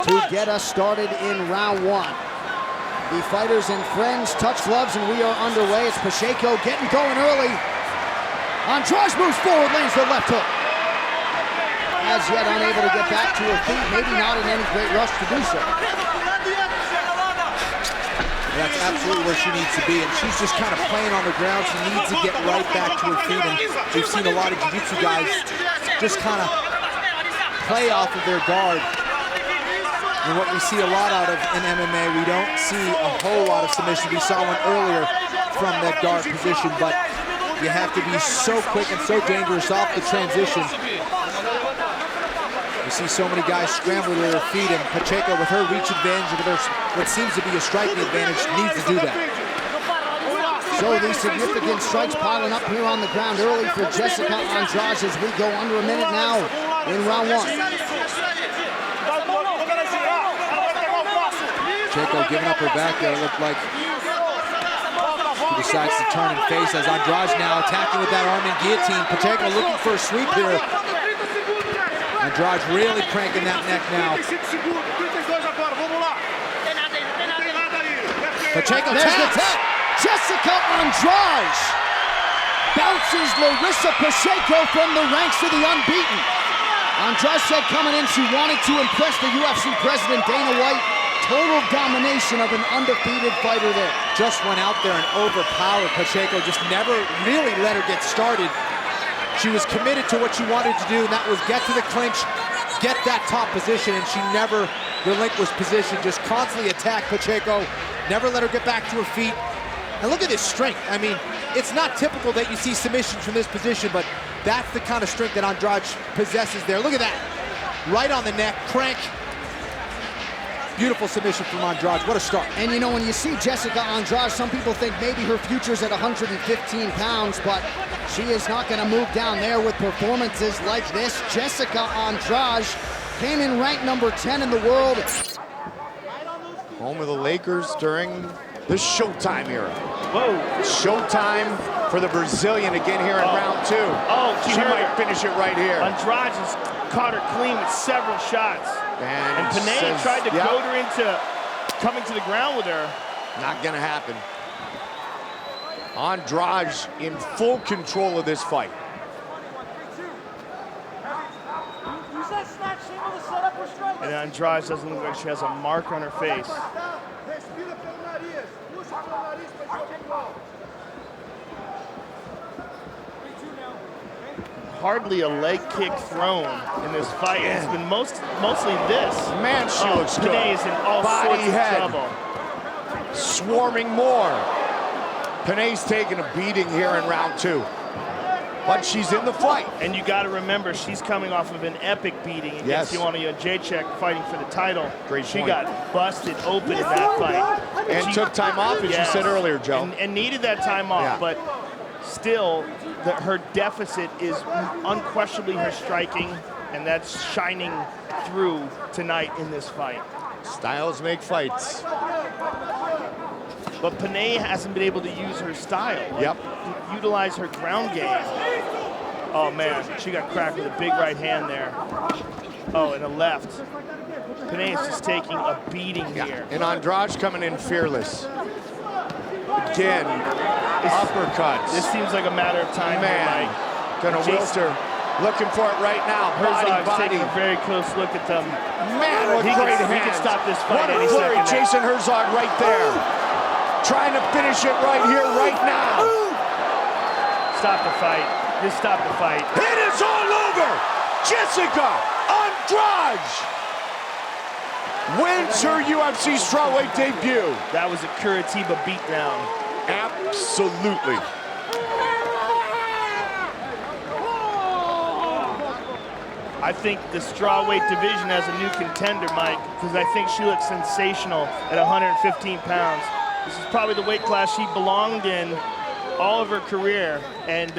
to get us started in round one. The fighters and friends touch gloves and we are underway. It's Pacheco getting going early. Andrade moves forward, lands the left hook. As yet unable to get back to her feet, maybe not in any great rush to do so. That's absolutely where she needs to be, and she's just kind of playing on the ground. She needs to get right back to her feet, and we've seen a lot of jiu-jitsu guys just kind of play off of their guard. And what we see a lot out of in MMA, we don't see a whole lot of submission. We saw one earlier from that guard position, but you have to be so quick and so dangerous off the transition. You see so many guys scramble to their feet, and Pacheco, with her reach advantage, with her what seems to be a striking advantage, needs to do that. So these significant strikes piling up here on the ground early for Jéssica Andrade as we go under a minute now in round one. Pacheco giving up her back there. It looked like she decides to turn and face as Andrade now attacking with that arm and guillotine. Pacheco looking for a sweep here. Andrade really cranking that neck now. Pacheco, there's the tap. Jéssica Andrade bounces Larissa Pacheco from the ranks of the unbeaten. Andrade said coming in she wanted to impress the UFC president Dana White. Total domination of an undefeated fighter there. Just went out there and overpowered Pacheco, just never really let her get started. She was committed to what she wanted to do, and that was get to the clinch, get that top position, and she never relinquished position, just constantly attacked Pacheco, never let her get back to her feet. And look at this strength. I mean, it's not typical that you see submissions from this position, but that's the kind of strength that Andrade possesses there. Look at that, right on the neck, crank. Beautiful submission from Andrade. What a start. And you know, when you see Jéssica Andrade, some people think maybe her future's at 115 pounds, but she is not going to move down there with performances like this. Jéssica Andrade came in ranked number 10 in the world. Home of the Lakers during the Showtime era. Whoa. Showtime for the Brazilian again here in round two. Oh, she might finish it right here. Andrade just caught her clean with several shots. And Penne tried to goad her into coming to the ground with her. Not gonna happen. Andrade in full control of this fight. And Andrade doesn't look like she has a mark on her face. Hardly a leg kick thrown in this fight. It's been mostly this. Man, she looks good. Penne is in all sorts of trouble. Swarming more. Penne's taking a beating here in round two. But she's in the fight. And you got to remember, she's coming off of an epic beating against Joanne Jacek fighting for the title. Great she point. got busted open in that fight. And she took time off, as you said earlier, Joe. And needed that time off, but still, her deficit is unquestionably her striking, and that's shining through tonight in this fight. Styles make fights. But Penne hasn't been able to use her style. Utilize her ground game. Oh man, she got cracked with a big right hand there. Oh, and a left. Penne is just taking a beating here. And Andrade coming in fearless. Again, uppercuts. This seems like a matter of time. Man, gonna wilt her. Looking for it right now. Herzog's taking a very close look at them. Man, what great hands. He can stop this fight any flurry. second. Jason Herzog right there. Trying to finish it right here, right now. Stop the fight. Just stop the fight. It is all over. Jéssica Andrade wins her UFC strawweight debut. That was a Curitiba beatdown. Absolutely. I think the strawweight division has a new contender, Mike, because I think she looks sensational at 115 pounds. This is probably the weight class she belonged in all of her career, and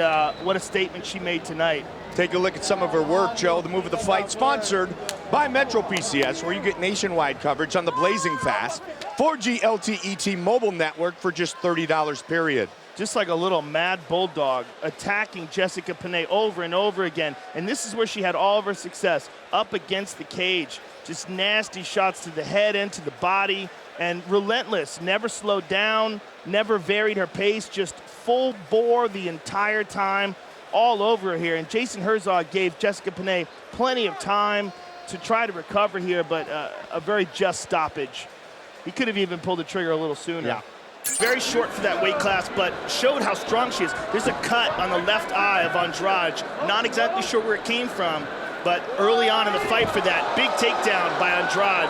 what a statement she made tonight. Take a look at some of her work, Joe. The Move of the Fight, sponsored by Metro PCS, where you get nationwide coverage on the blazing fast 4G LTE T-Mobile network for just $30 period. Just like a little mad bulldog, attacking Jéssica Penne over and over again. And this is where she had all of her success, up against the cage, Just nasty shots to the head and to the body, and relentless, never slowed down, never varied her pace, just full bore the entire time, all over here. And Jason Herzog gave Jéssica Penne plenty of time to try to recover here, but a very just stoppage. He could have even pulled the trigger a little sooner. Yeah. Very short for that weight class, but showed how strong she is. There's a cut on the left eye of Andrade. Not exactly sure where it came from, but early on in the fight for that, big takedown by Andrade.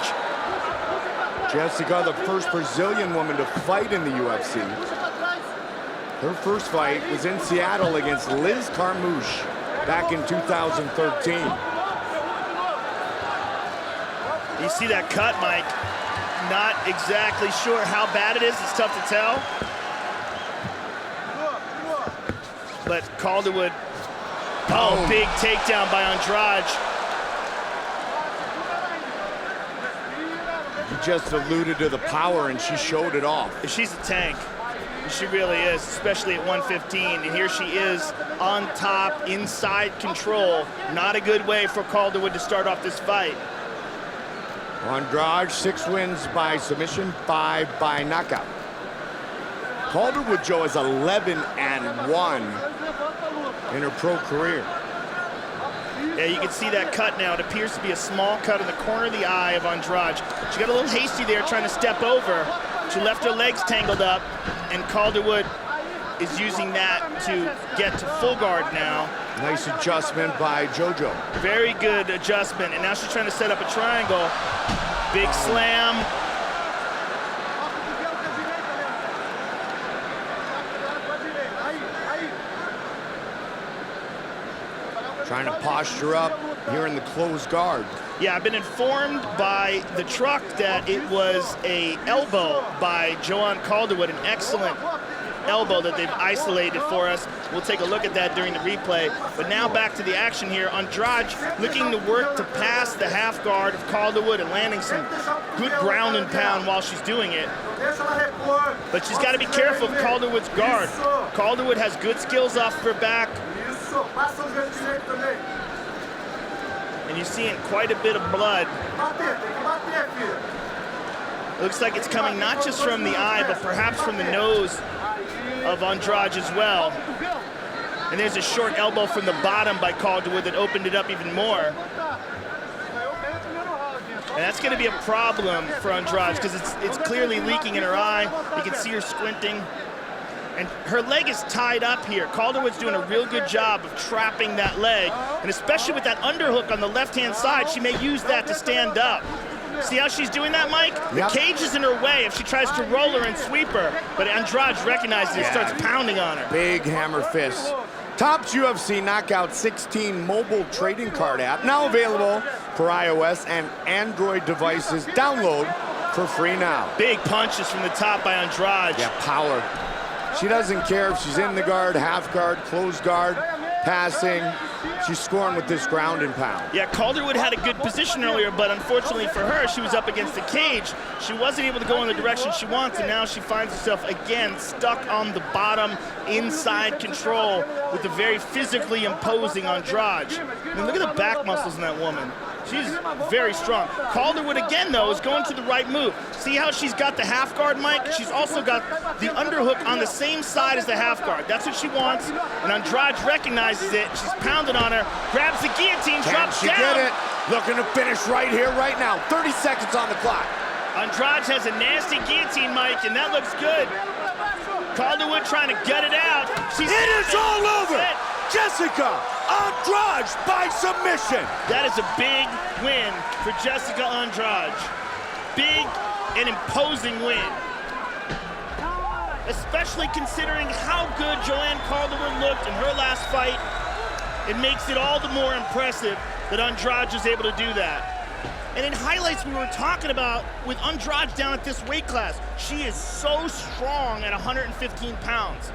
Jéssica, the first Brazilian woman to fight in the UFC. Her first fight was in Seattle against Liz Carmouche back in 2013. You see that cut, Mike? Not exactly sure how bad it is. It's tough to tell. But Calderwood, oh, big takedown by Andrade. You just alluded to the power, and she showed it off. She's a tank. She really is, especially at 115. And here she is on top, inside control. Not a good way for Calderwood to start off this fight. Andrade, 6 wins by submission, 5 by knockout. Calderwood, Joe, is 11-1 in her pro career. Yeah, you can see that cut now. It appears to be a small cut in the corner of the eye of Andrade. She got a little hasty there trying to step over. She left her legs tangled up, and Calderwood is using that to get to full guard now. Nice adjustment by JoJo. Very good adjustment, and now she's trying to set up a triangle. Big slam. Trying to posture up here in the closed guard. Yeah, I've been informed by the truck that it was a elbow by Joanne Calderwood, an excellent elbow that they've isolated for us. We'll take a look at that during the replay. But now back to the action here. Andrade looking to work to pass the half guard of Calderwood and landing some good ground and pound while she's doing it. But she's got to be careful of Calderwood's guard. Calderwood has good skills off of her back. And you're seeing quite a bit of blood. It looks like it's coming not just from the eye, but perhaps from the nose of Andrade as well. And there's a short elbow from the bottom by Calderwood that opened it up even more. And that's going to be a problem for Andrade because it's clearly leaking in her eye. You can see her squinting. And her leg is tied up here. Calderwood's doing a real good job of trapping that leg. And especially with that underhook on the left-hand side, she may use that to stand up. See how she's doing that, Mike? Yep. The cage is in her way if she tries to roll her and sweep her. But Andrade recognizes it and starts pounding on her. Big hammer fist. Topps UFC Knockout 16 mobile trading card app, now available for iOS and Android devices. Download for free now. Big punches from the top by Andrade. Yeah, power. She doesn't care if she's in the guard, half guard, closed guard, passing. She's scoring with this ground and pound. Yeah, Calderwood had a good position earlier, but unfortunately for her, she was up against the cage. She wasn't able to go in the direction she wants, and now she finds herself again stuck on the bottom, inside control with the very physically imposing Andrade. I mean, look at the back muscles in that woman. She's very strong. Calderwood again, though, is going to the right move. See how she's got the half guard, Mike? She's also got the underhook on the same side as the half guard. That's what she wants, and Andrade recognizes it. She's pounding on her, grabs the guillotine, drops down. Can she get it? Looking to finish right here, right now. 30 seconds on the clock. Andrade has a nasty guillotine, Mike, and that looks good. Calderwood trying to gut it out. It is all over. Jéssica Andrade by submission. That is a big win for Jéssica Andrade. Big and imposing win. Especially considering how good Joanne Calderwood looked in her last fight. It makes it all the more impressive that Andrade was able to do that. And in highlights we were talking about with Andrade down at this weight class, she is so strong at 115 pounds.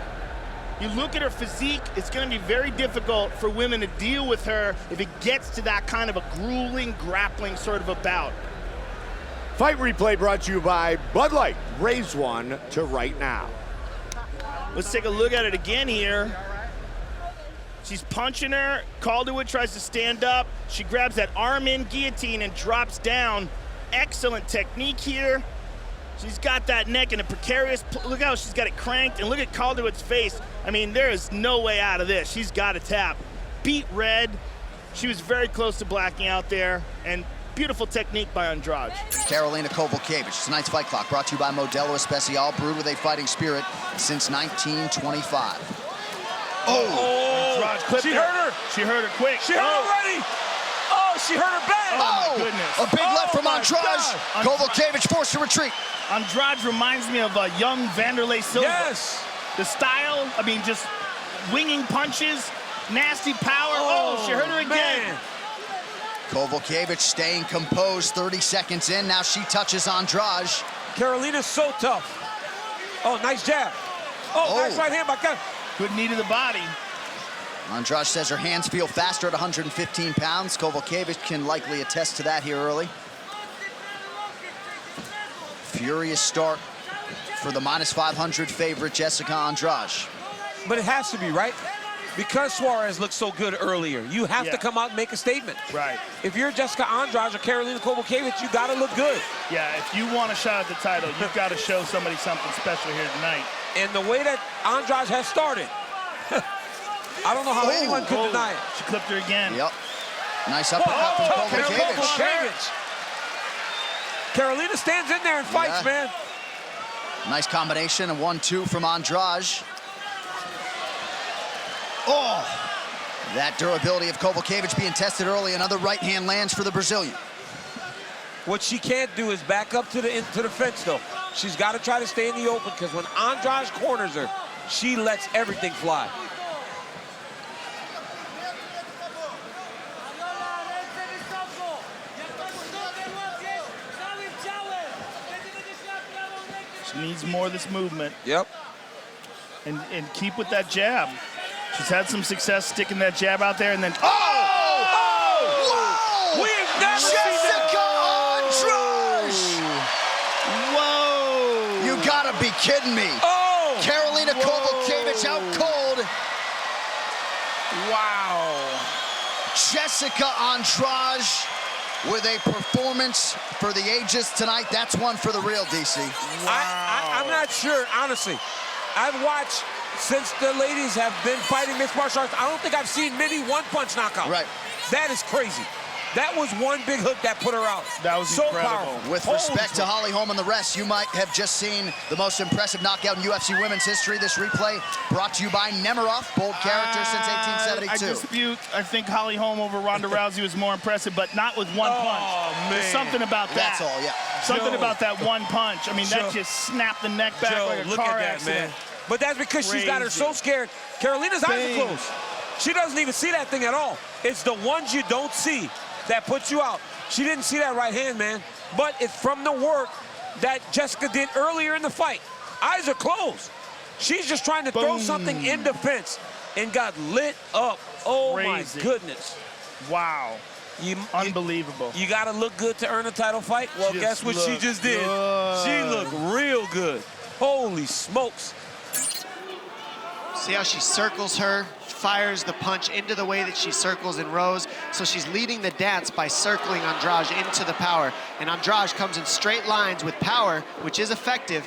You look at her physique, it's going to be very difficult for women to deal with her if it gets to that kind of a grueling, grappling sort of a bout. Fight replay brought to you by Bud Light. Raise one to right now. Let's take a look at it again here. She's punching her. Calvillo tries to stand up. She grabs that arm in guillotine and drops down. Excellent technique here. She's got that neck in a precarious, look how she's got it cranked, and look at Calvillo's face. I mean, there is no way out of this. She's got to tap. Beat red. She was very close to blacking out there, and beautiful technique by Andrade. Karolina Kowalkiewicz. Tonight's Fight Clock brought to you by Modelo Especial, brewed with a fighting spirit since 1925. Andrade clipped She her. hurt her. She hurt her quick. She hurt her already. Oh, she hurt her bad. Oh, my goodness. A big left from my Andrade. God. Kowalkiewicz forced to retreat. Andrade reminds me of a young Vanderlei Silva. Yes. The style, I mean, just winging punches, nasty power. Oh, she hurt her again. Man. Kowalkiewicz staying composed 30 seconds in. Now she touches Andrade. Karolina's so tough. Oh, nice jab. Oh, nice right hand by Katlyn. Good knee to the body. Andrade says her hands feel faster at 115 pounds. Kowalkiewicz can likely attest to that here early. Furious start for the -500 favorite Jéssica Andrade. But it has to be, right? Because Suarez looked so good earlier, you have to come out and make a statement. Right. If you're Jéssica Andrade or Karolina Kowalkiewicz, you got to look good. Yeah, if you want a shot at the title, you've got to show somebody something special here tonight. And the way that Andrade has started, I don't know how anyone could deny it. She clipped her again. Yep. Nice uppercut from Kowalkiewicz. Karolina stands in there and fights, man. Nice combination, a 1-2 from Andrade. Oh! That durability of Kowalkiewicz being tested early. Another right hand lands for the Brazilian. What she can't do is back up to the fence, though. She's got to try to stay in the open, because when Andrade corners her, she lets everything fly. She needs more of this movement. Yep. And keep with that jab. She's had some success sticking that jab out there, and then Whoa! We've never Jéssica Andrade! Whoa! You gotta be kidding me. Oh! Karolina Kowalkiewicz out cold. Wow. Jéssica Andrade with a performance for the ages tonight. That's one for the real, DC. I'm not sure, honestly. I've watched since the ladies have been fighting mixed martial arts. I don't think I've seen many one-punch knockouts. Right. That is crazy. That was one big hook that put her out. That was so incredible. powerful. With respect to Holly Holm and the rest, you might have just seen the most impressive knockout in UFC women's history. This replay brought to you by Namajunas, bold character since 1872. I dispute. I think Holly Holm over Ronda Rousey was more impressive, but not with one punch. Man. There's something about that. That's all, yeah. Something Joe. about that one punch. I mean, that Joe. just snapped the neck back Joe, like a look car at that, accident. man. But that's because she's got her so scared. Karolina's eyes are closed. She doesn't even see that thing at all. It's the ones you don't see that puts you out. She didn't see that right hand, man. But it's from the work that Jéssica did earlier in the fight. Eyes are closed. She's just trying to throw something in defense and got lit up. Oh, Crazy. my goodness. Wow. Unbelievable. You got to look good to earn a title fight? Well, Just guess what she just did? good. She looked real good. Holy smokes. See how she circles her, fires the punch into the way that she circles in rows. So she's leading the dance by circling Andrade into the power. And Andrade comes in straight lines with power, which is effective,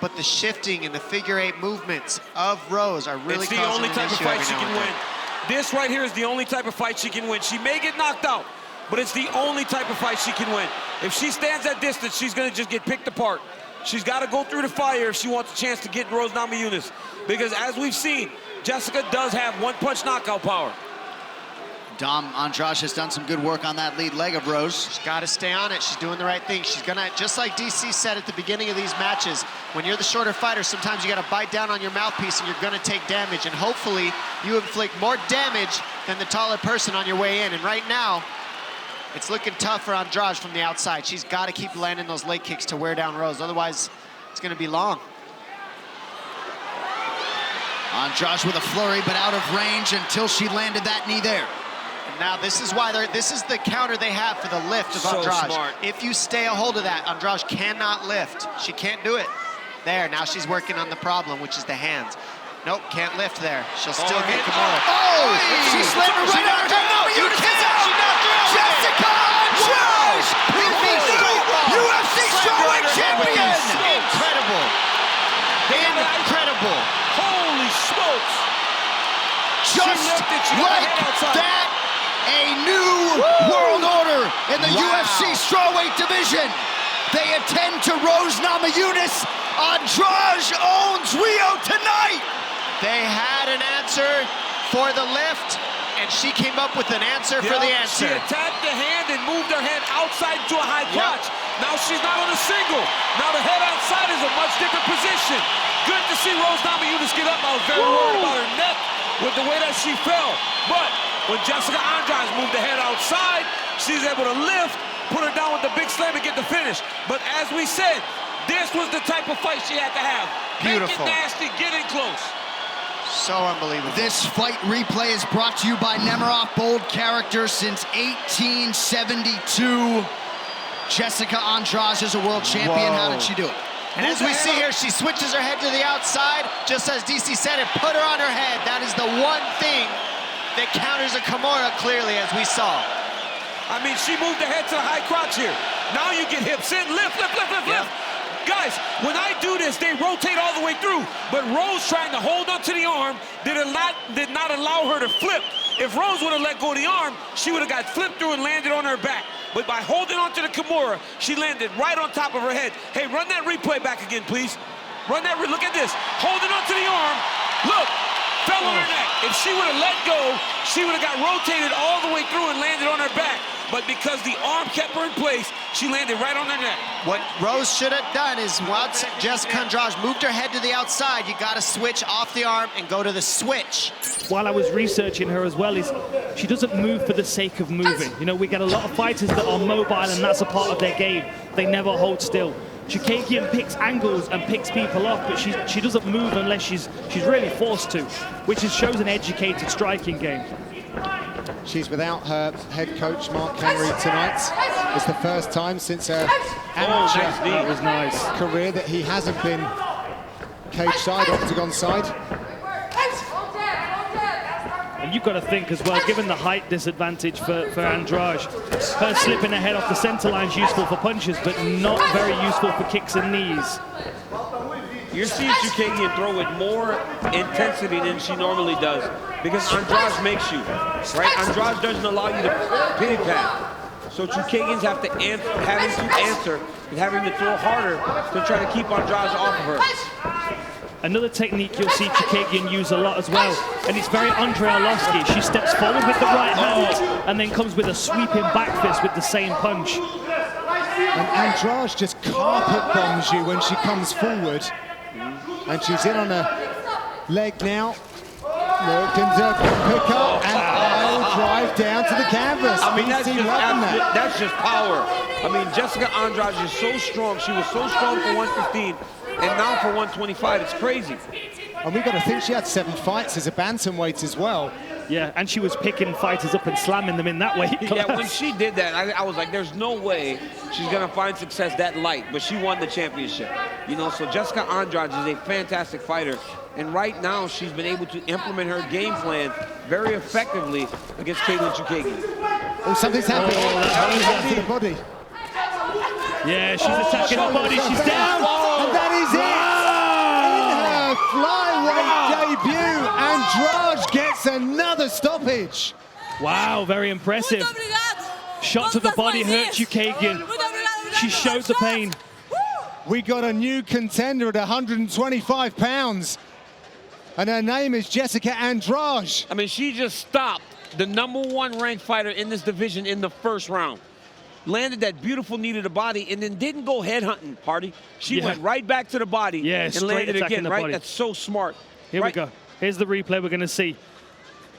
but the shifting and the figure-8 movements of Rose are really causing an issue. It's the only type of fight she can every now and win. This right here is the only type of fight she can win. She may get knocked out, but it's the only type of fight she can win. If she stands at distance, she's gonna just get picked apart. She's gotta go through the fire if she wants a chance to get Rose Namajunas. Because as we've seen, Jéssica does have one-punch knockout power. Dom, Andrade has done some good work on that lead leg of Rose. She's got to stay on it. She's doing the right thing. She's gonna, just like DC said at the beginning of these matches, when you're the shorter fighter, sometimes you got to bite down on your mouthpiece and you're gonna take damage. And hopefully you inflict more damage than the taller person on your way in. And right now, it's looking tough for Andrade from the outside. She's got to keep landing those leg kicks to wear down Rose. Otherwise, it's gonna be long. Andrade with a flurry, but out of range until she landed that knee there. Now this is why this is the counter they have for the lift of So Andrade. smart. If you stay a hold of that, Andrade cannot lift. She can't do it. There, now she's working on the problem, which is the hands. Nope, can't lift there. She'll still get Kimura. Oh! She slammed her right on her. Namajunas out! Jéssica Andrade! Is the UFC strawweight champion! Incredible. Incredible. Holy smokes! Just like that, a new world order in the UFC strawweight division. They attend to Rose Namajunas. Andrade owns Rio tonight. They had an answer for the lift, and she came up with an answer for the answer. She attacked the hand and moved her head outside to a high crotch. Now she's not on a single. Now the head outside is a much different position. Good to see Rose Namajunas get up. I was very worried about her neck with the way that she fell. But when Jéssica Andrade moved the head outside, she's able to lift, put her down with the big slam and get the finish. But as we said, this was the type of fight she had to have. Beautiful. Make it nasty, get in close. So unbelievable. This fight replay is brought to you by Nemiroff Bold Character since 1872. Jéssica Andrade is a world champion. How did she do it? And as we see here, she switches her head to the outside, just as DC said, and put her on her head. That is the one thing that counters a Kimura clearly, as we saw. I mean, she moved her head to the high crotch here. Now you get hips in, lift. Guys, when I do this, they rotate all the way through. But Rose trying to hold onto the arm did not allow her to flip. If Rose would have let go of the arm, she would have got flipped through and landed on her back. But by holding onto the Kimura, she landed right on top of her head. Hey, run that replay back again, please. Run that, look at this. Holding onto the arm, look, fell on her neck. If she would have let go, she would have got rotated all the way through and landed on her back. But because the arm kept her in place, she landed right on her neck. What Rose should have done is once Jéssica Andrade moved her head to the outside, you got to switch off the arm and go to the switch. While I was researching her as well, is she doesn't move for the sake of moving. You know, we get a lot of fighters that are mobile, and that's a part of their game. They never hold still. Chukagian picks angles and picks people off, but she doesn't move unless she's really forced to, which shows an educated striking game. She's without her head coach, Mark Henry, tonight. It's the first time since her amateur career that he hasn't been cage side, octagon side. And you've got to think as well, given the height disadvantage for Andrade, her slipping her head off the center line is useful for punches, but not very useful for kicks and knees. You're seeing Chukagian throw with more intensity than she normally does because Andrade makes you, right? Andrade doesn't allow you to pity pat. So Chukagians have to having to answer and having to throw harder to try to keep Andrade off of her. Another technique you'll see Chukagian use a lot as well, and it's very Andre Arlovski. She steps forward with the right hand and then comes with a sweeping back fist with the same punch. And Andrade just carpet bombs you when she comes forward. And she's in on her leg now. Looking to pick up and I'll drive down to the canvas. I mean, that's just power. I mean, Jéssica Andrade is so strong. She was so strong for 115 and now for 125. It's crazy. And we've got to think she had 7 fights as a bantamweight as well. Yeah, and she was picking fighters up and slamming them in that weight. Yeah, when she did that, I was like, there's no way she's going to find success that light. But she won the championship. You know, so Jéssica Andrade is a fantastic fighter. And right now, she's been able to implement her game plan very effectively against Katlyn Chukagian. Oh, something's happening. To the body. Yeah, she's attacking the body. She's down. And that is it. In her flyweight debut, Andrade gets another stoppage. Wow, very impressive. Shot to the body hurt Chukagian. She showed the pain. We got a new contender at 125 pounds. And her name is Jéssica Andrade. I mean, she just stopped the #1 ranked fighter in this division in the first round. Landed that beautiful knee to the body and then didn't go headhunting, Hardy. She went right back to the body and landed again, right? Body. That's so smart. Here we go. Here's the replay we're going to see.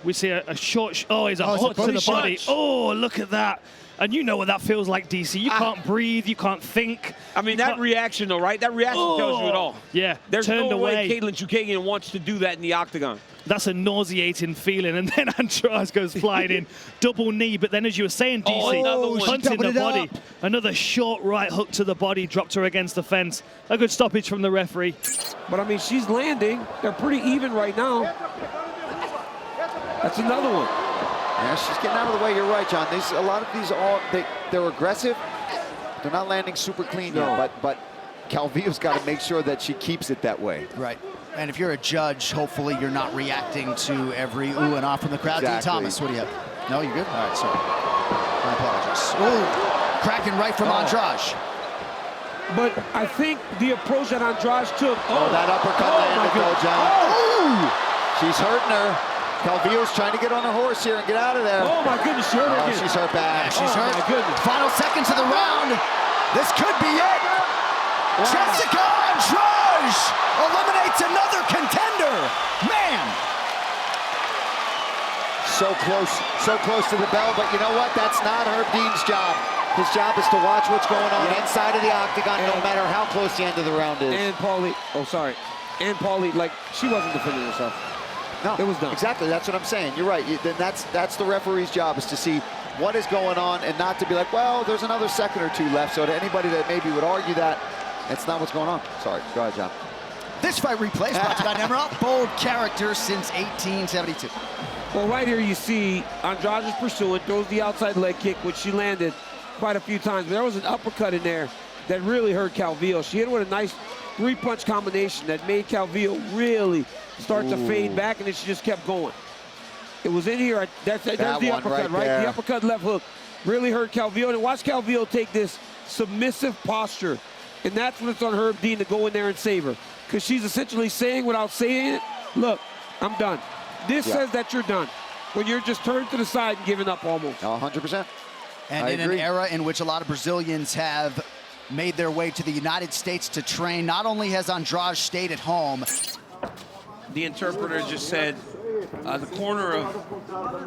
We see a short, he's a hook to the body. Oh, look at that. And you know what that feels like, DC. You can't breathe, you can't think. I mean, that reaction, though, right? That reaction tells you it all. Yeah, There's no way Katlyn Chukagian wants to do that in the octagon. That's a nauseating feeling. And then Andrade goes flying in, double knee. But then, as you were saying, DC, punching the body. Another short right hook to the body, dropped her against the fence. A good stoppage from the referee. But I mean, she's landing. They're pretty even right now. That's another one. Yeah, she's getting out of the way. You're right, John. A lot of these they're aggressive. They're not landing super clean yet, but Calvillo's got to make sure that she keeps it that way. Right. And if you're a judge, hopefully you're not reacting to every ooh and ah from the crowd. Exactly. Dean Thomas, what do you have? No, you're good? All right, sorry. My apologies. Ooh, cracking right from Andrade. But I think the approach that Andrade took. That uppercut landed though, John. Ooh! She's hurting her. Calvillo's trying to get on her horse here and get out of there. Oh my goodness, she hurt her again. She's hurt bad. Yeah, she's hurt. My goodness. Final seconds of the round. This could be it. Wow. Jéssica Andrade eliminates another contender. Man. So close to the bell, but you know what? That's not Herb Dean's job. His job is to watch what's going on inside of the octagon, no matter how close the end of the round is. And Paulie, like, she wasn't defending herself. No, it was done. Exactly, that's what I'm saying. You're right. Then that's the referee's job, is to see what is going on and not to be like, well, there's another second or two left. So to anybody that maybe would argue that, that's not what's going on. Sorry, go ahead, John. This fight replays brought to you by Emerald. Bold character since 1872. Well, right here you see Andrade is pursuing, throws the outside leg kick, which she landed quite a few times. But there was an uppercut in there that really hurt Calvillo. She hit it with a nice three-punch combination that made Calvillo really start to fade back, and then she just kept going. It was in here. There's the uppercut, right? The uppercut left hook really hurt Calvillo. And watch Calvillo take this submissive posture. And that's when it's on Herb Dean to go in there and save her. Because she's essentially saying without saying it, look, I'm done. This says that you're done. When you're just turned to the side and giving up almost. 100%. And in an era in which a lot of Brazilians have made their way to the United States to train, not only has Andrade stayed at home. The interpreter just said, the corner of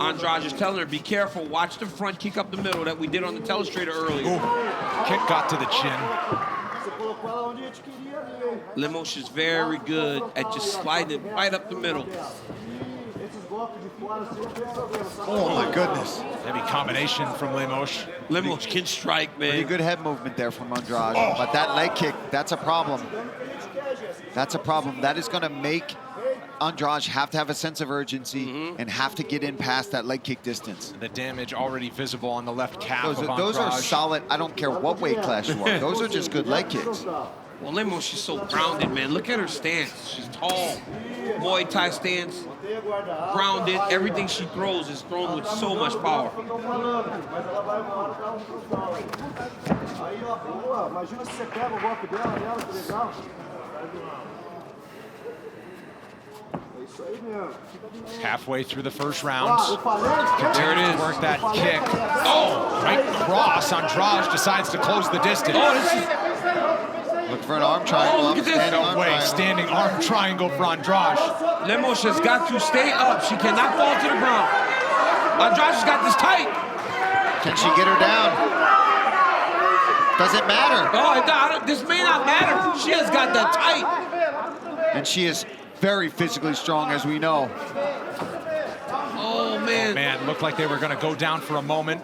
Andrade is telling her, be careful, watch the front kick up the middle that we did on the telestrator earlier. Ooh. Kick got to the chin. Lemos is very good at just sliding it right up the middle. Oh my goodness. Heavy combination from Lemos. Lemos can strike, man. Pretty good head movement there from Andrade. But that leg kick, that's a problem. That's a problem. That is going to make Andrade have to have a sense of urgency and have to get in past that leg kick distance. The damage already visible on the left calf of Andrade. Those are solid. I don't care what weight class you are. Those are just good leg kicks. Well, Lemos, she's so grounded, man. Look at her stance. She's tall. Muay Thai stance. Grounded. Everything she throws is thrown with so much power. Halfway through the first round. Continue to work that kick. Oh, right cross. Andrade decides to close the distance. Oh, this is... Look for an arm triangle. Look at this. No way, standing arm triangle for Andrade. Lemos has got to stay up. She cannot fall to the ground. Andrade has got this tight. Can she get her down? Does it matter? Oh, this may not matter. She has got that tight. And she is very physically strong, as we know. Oh, man. Man, looked like they were going to go down for a moment.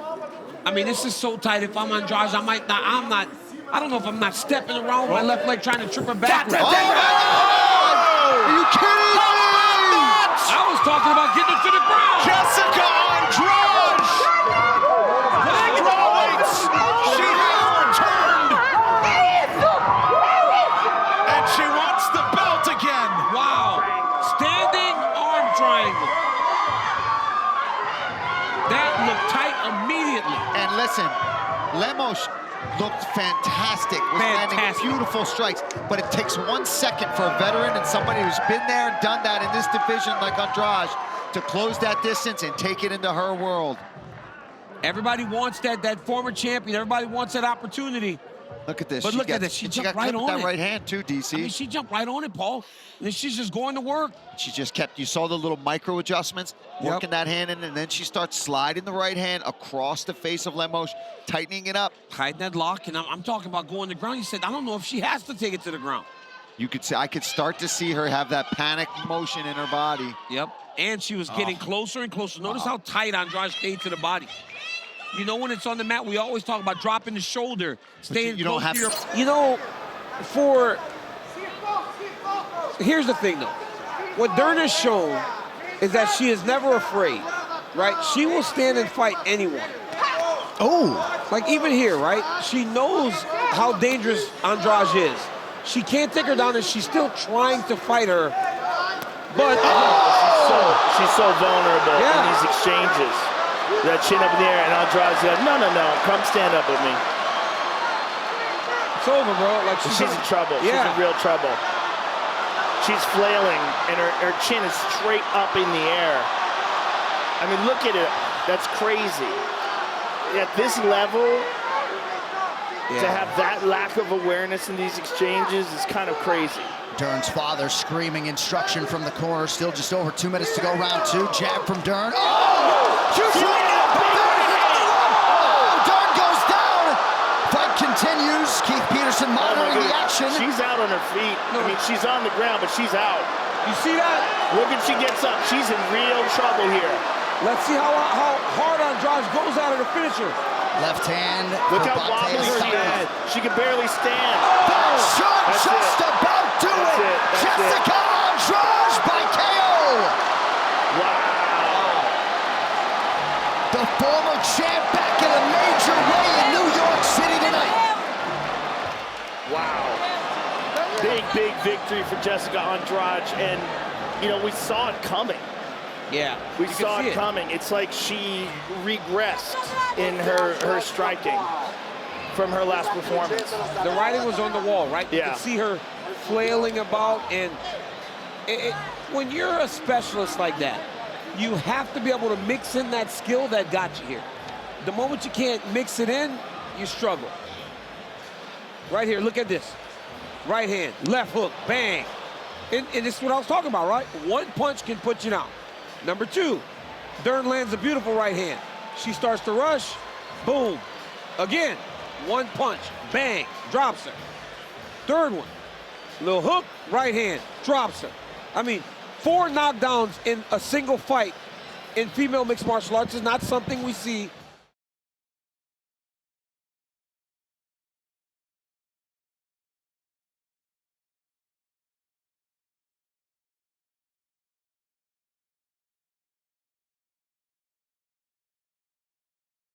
I mean, this is so tight. If I'm Andrade, I don't know if I'm not stepping around with my left leg trying to trip her back. Oh, are you kidding me? I was talking about getting her to the ground. Jéssica Andrade! Strawweights! She has returned! And she wants the belt again! Wow. Standing arm triangle. That looked tight immediately. And listen, Lemos looked fantastic. Was landing beautiful strikes, but it takes 1 second for a veteran and somebody who's been there and done that in this division like Andrade to close that distance and take it into her world. Everybody wants that former champion. Everybody wants that opportunity. Look at this. But look at this. She jumped right on it. That right hand too, DC. I mean, she jumped right on it, Paul. And she's just going to work. She just kept, you saw the little micro adjustments, working that hand in, and then she starts sliding the right hand across the face of Lemos, tightening it up. Hiding that lock, and I'm talking about going to the ground. He said, I don't know if she has to take it to the ground. I could start to see her have that panic motion in her body. Yep, and she was getting closer and closer. Notice how tight Andrade stayed to the body. You know, when it's on the mat, we always talk about dropping the shoulder, staying you don't close have to your... You know, here's the thing, though. What Dern has shown is that she is never afraid, right? She will stand and fight anyone. Oh! Like, even here, right? She knows how dangerous Andrade is. She can't take her down, and she's still trying to fight her. But she's so vulnerable in these exchanges. That chin up in the air, and Andrade's like, no, come stand up with me. It's over, bro. Like, she's in trouble. Yeah. She's in real trouble. She's flailing, and her chin is straight up in the air. I mean, look at it. That's crazy. At this level, to have that lack of awareness in these exchanges is kind of crazy. Dern's father screaming instruction from the corner. Still just over 2 minutes to go, round 2. Jab from Dern. Oh! Huge right. Dern goes down. Fight continues. Keith Peterson monitoring the action. She's out on her feet. I mean, she's on the ground, but she's out. You see that? Look if she gets up. She's in real trouble here. Let's see how hard Andrade goes out of the finisher. Left hand. Look how wobbly she is. She can barely stand. That should just about do it. Jéssica Andrade by KO. Wow. The former champ back in a major way in New York City tonight. Wow. Big victory for Jéssica Andrade. And, you know, we saw it coming. Yeah, we saw it coming. It's like she regressed in her striking from her last performance. The writing was on the wall, right? Yeah. You could see her flailing about, and when you're a specialist like that, you have to be able to mix in that skill that got you here. The moment you can't mix it in, you struggle. Right here, look at this. Right hand, left hook, bang. And this is what I was talking about, right? One punch can put you down. Number 2, Dern lands a beautiful right hand. She starts to rush, boom. Again, one punch, bang, drops her. Third one, little hook, right hand, drops her. I mean, 4 knockdowns in a single fight in female mixed martial arts is not something we see